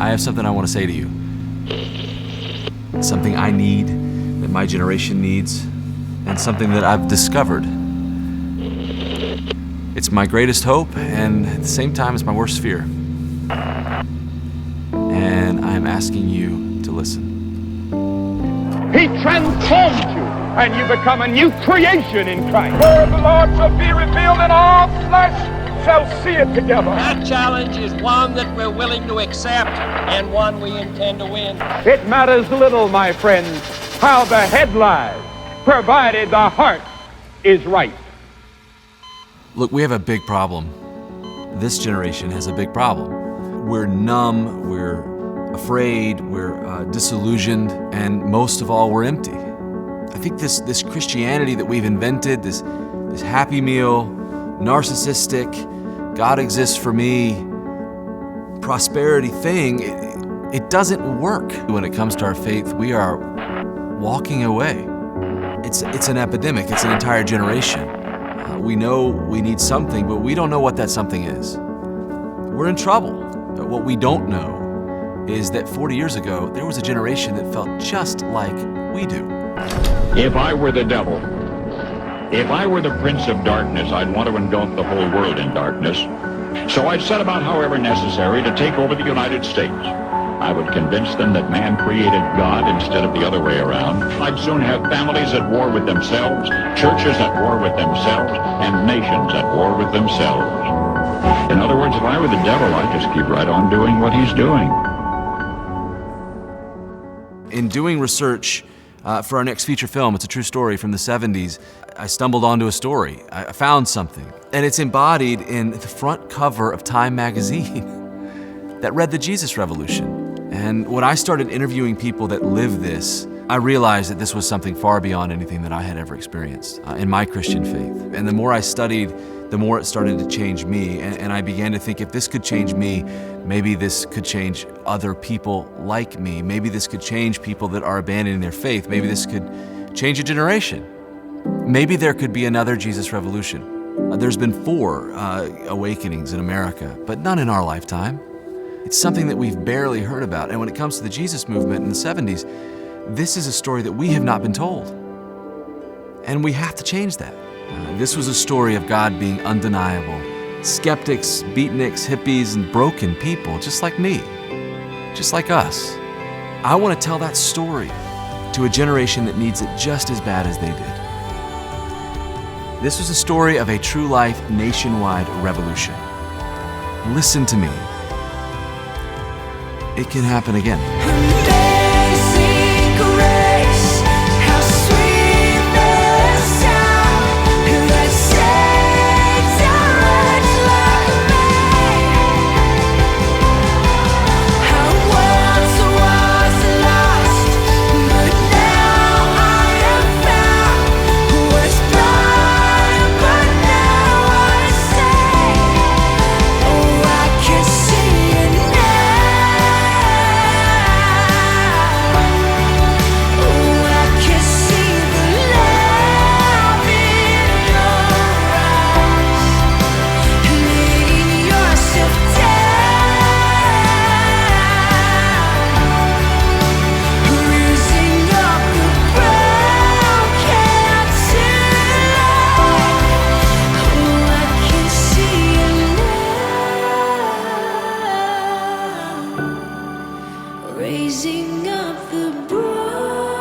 I have something I want to say to you. It's something I need, that my generation needs, and something that I've discovered. It's my greatest hope, and at the same time, it's my worst fear. And I am asking you to listen. He transforms you, and you become a new creation in Christ. The word of the Lord shall be revealed, and all flesh shall see it together. That challenge is one that we're willing to accept and one we intend to win. It matters little, my friends, how the head lies, provided the heart is right. Look, we have a big problem. This generation has a big problem. We're numb, we're afraid, we're disillusioned, and most of all, we're empty. I think this Christianity that we've invented, this happy meal, narcissistic, God exists for me, prosperity thing, it doesn't work. When it comes to our faith, we are walking away. It's an epidemic, it's an entire generation. We know we need something, but we don't know what that something is. We're in trouble. But what we don't know is that 40 years ago, there was a generation that felt just like we do. If I were the devil, if I were the prince of darkness, I'd want to engulf the whole world in darkness. So I'd set about, however necessary, to take over the United States. I would convince them that man created God instead of the other way around. I'd soon have families at war with themselves, churches at war with themselves, and nations at war with themselves. In other words, if I were the devil, I'd just keep right on doing what he's doing. In doing research for our next feature film, it's a true story from the 70s, I stumbled onto a story. I found something, and it's embodied in the front cover of Time magazine that read the Jesus Revolution. And when I started interviewing people that live this, I realized that this was something far beyond anything that I had ever experienced in my Christian faith. And the more I studied, the more it started to change me. And I began to think, if this could change me, maybe this could change other people like me. Maybe this could change people that are abandoning their faith. Maybe this could change a generation. Maybe there could be another Jesus Revolution. There's been 4 awakenings in America, but none in our lifetime. It's something that we've barely heard about. And when it comes to the Jesus movement in the 70s, this is a story that we have not been told. And we have to change that. This was a story of God being undeniable. Skeptics, beatniks, hippies, and broken people, just like me, just like us. I want to tell that story to a generation that needs it just as bad as they did. This was a story of a true life nationwide revolution. Listen to me. It can happen again. Amazing grace, how sweet the sound that saves a wretch like me. I once was lost, but now I am found. Was blind, but now I see. Oh, I can see it now. Raising up the broken.